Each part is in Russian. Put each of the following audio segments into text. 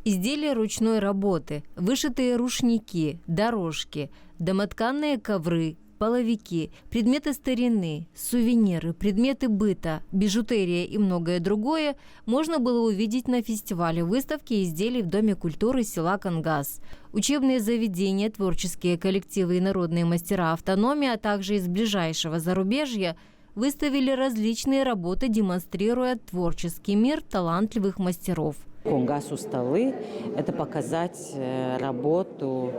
Изделия ручной работы, вышитые рушники, дорожки, домотканные ковры, половики, предметы старины, сувениры, предметы быта, бижутерия и многое другое можно было увидеть на фестивале выставки изделий в Доме культуры села Кангас. Учебные заведения, творческие коллективы и народные мастера автономии, а также из ближайшего зарубежья выставили различные работы, демонстрируя творческий мир талантливых мастеров. Конгас Усталы – это показать работу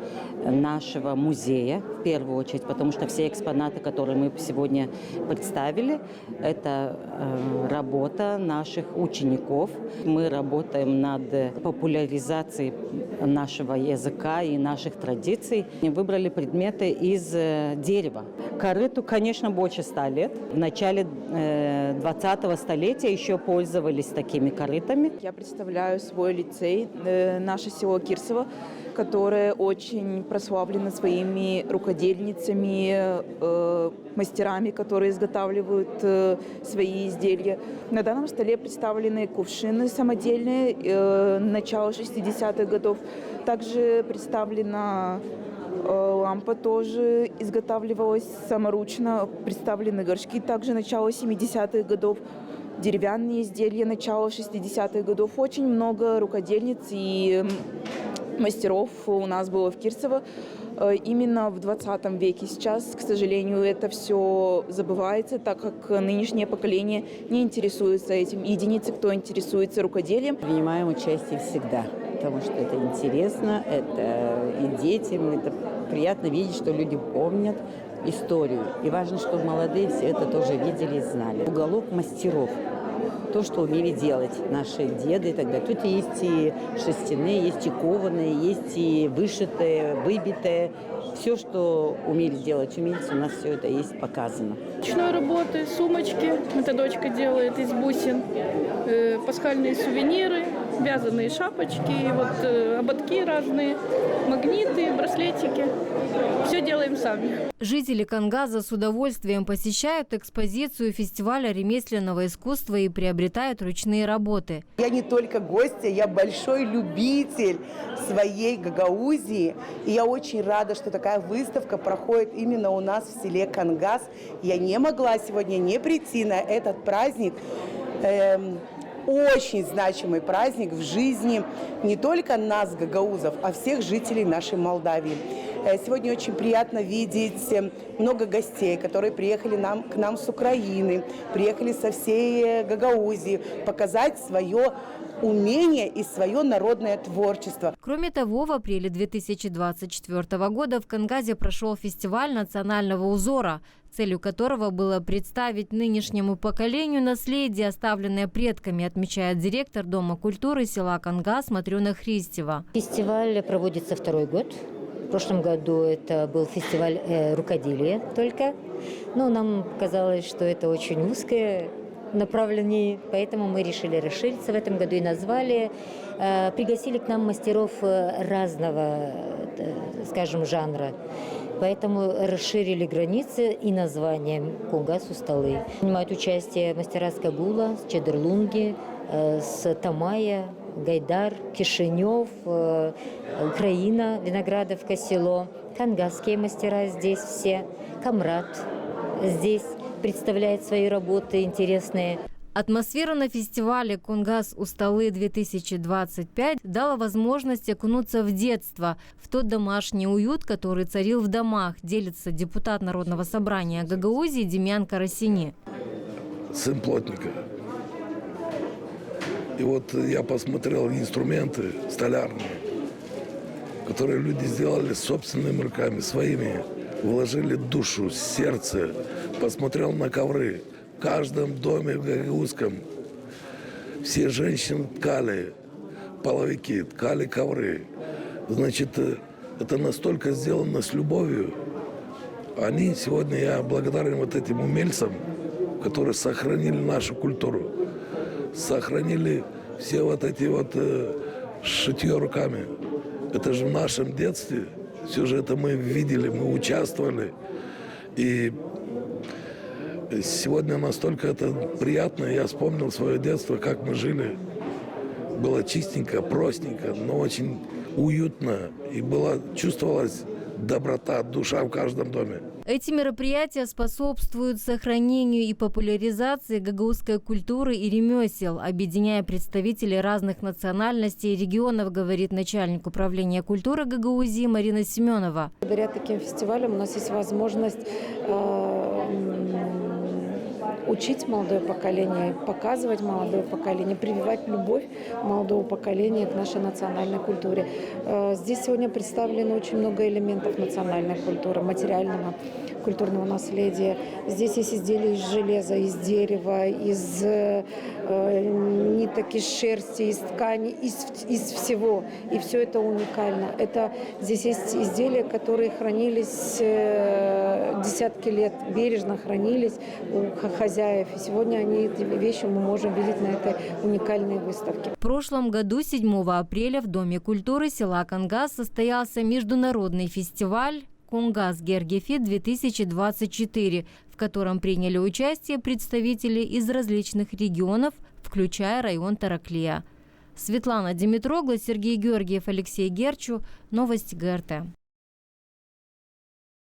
нашего музея, в первую очередь, потому что все экспонаты, которые мы сегодня представили, это работа наших учеников. Мы работаем над популяризацией нашего языка и наших традиций. Выбрали предметы из дерева. Корыту, конечно, больше 100 лет. В начале 20-го столетия еще пользовались такими корытами. Я представляю свой лицей, наше село Кирсово, которое очень прославлено своими рукодельницами, мастерами, которые изготавливают свои изделия. На данном столе представлены кувшины самодельные начала 60-х годов. Также представлена лампа, тоже изготавливалась саморучно. Представлены горшки, также начала 70-х годов. Деревянные изделия начала 60-х годов. Очень много рукодельниц и мастеров у нас было в Кирсово именно в 20 веке. Сейчас, к сожалению, это все забывается, так как нынешнее поколение не интересуется этим. Единицы, кто интересуется рукоделием. Принимаем участие всегда, потому что это интересно, это и детям, это приятно видеть, что люди помнят историю. И важно, чтобы молодые все это тоже видели и знали. Уголок мастеров. То, что умели делать наши деды и так далее. Тут есть и шерстяные, есть и кованые, есть и вышитые, выбитые. Все, что умели делать умельцы, у нас все это есть показано. Ручной работы, сумочки. Эта дочка делает из бусин. Пасхальные сувениры, вязаные шапочки, ободки разные, магниты, браслетики. Все делаем сами. Жители Кангаза с удовольствием посещают экспозицию фестиваля ремесленного искусства и приобретают ручные работы. Я не только гостья, я большой любитель своей Гагаузии. И я очень рада, что такая выставка проходит именно у нас в селе Кангас. Я не могла сегодня не прийти на этот праздник. Очень значимый праздник в жизни не только нас, гагаузов, а всех жителей нашей Молдавии. Сегодня очень приятно видеть много гостей, которые приехали к нам с Украины, приехали со всей Гагаузии, показать свое умение и свое народное творчество. Кроме того, в апреле 2024 года в Кангазе прошел фестиваль национального узора, целью которого было представить нынешнему поколению наследие, оставленное предками, отмечает директор Дома культуры села Кангас Матрёна Христева. Фестиваль проводится второй год. В прошлом году это был фестиваль рукоделия только. Но нам казалось, что это очень узкое направлений, поэтому мы решили расшириться в этом году и пригласили к нам мастеров разного, скажем, жанра. Поэтому расширили границы и названием «Конгас Усталы». Принимают участие мастера с Кагула, с Чедерлунги, с Тамая, Гайдар, Кишинев, Украина, Виноградовка, село, кангасские мастера здесь все, Камрад здесь представляет свои работы интересные. Атмосфера на фестивале «Конгас Усталы-2025» дала возможность окунуться в детство, в тот домашний уют, который царил в домах, делится депутат Народного собрания Гагаузии Демьян Карасини. Сын плотника. И вот я посмотрел инструменты столярные, которые люди сделали собственными руками, своими, вложили душу, сердце, посмотрел на ковры. В каждом доме в Гагаузском все женщины ткали половики, ткали ковры. Значит, это настолько сделано с любовью. Они сегодня, я благодарен вот этим умельцам, которые сохранили нашу культуру, сохранили все вот эти вот шитье руками. Это же в нашем детстве, все же это мы видели, мы участвовали. И сегодня настолько это приятно, я вспомнил свое детство, как мы жили. было чистенько, простенько, но очень уютно. И чувствовалась доброта, душа в каждом доме. Эти мероприятия способствуют сохранению и популяризации гагаузской культуры и ремесел, объединяя представителей разных национальностей и регионов, говорит начальник управления культуры Гагаузии Марина Семенова. Благодаря таким фестивалям у нас есть возможность учить молодое поколение, показывать молодое поколение, прививать любовь молодого поколения к нашей национальной культуре. Здесь сегодня представлено очень много элементов национальной культуры, материального культурного наследия. Здесь есть изделия из железа, из дерева, из ниток, из шерсти, из ткани, из всего. И все это уникально. Здесь есть изделия, которые хранились десятки лет, бережно хранились у хозяев. И сегодня эти вещи мы можем видеть на этой уникальной выставке. В прошлом году, 7 апреля, в Доме культуры села Конгас состоялся международный фестиваль «Конгас Гергефит-2024», в котором приняли участие представители из различных регионов, включая район Тараклия. Светлана Димитрогла, Сергей Георгиев, Алексей Герчу. Новости ГРТ.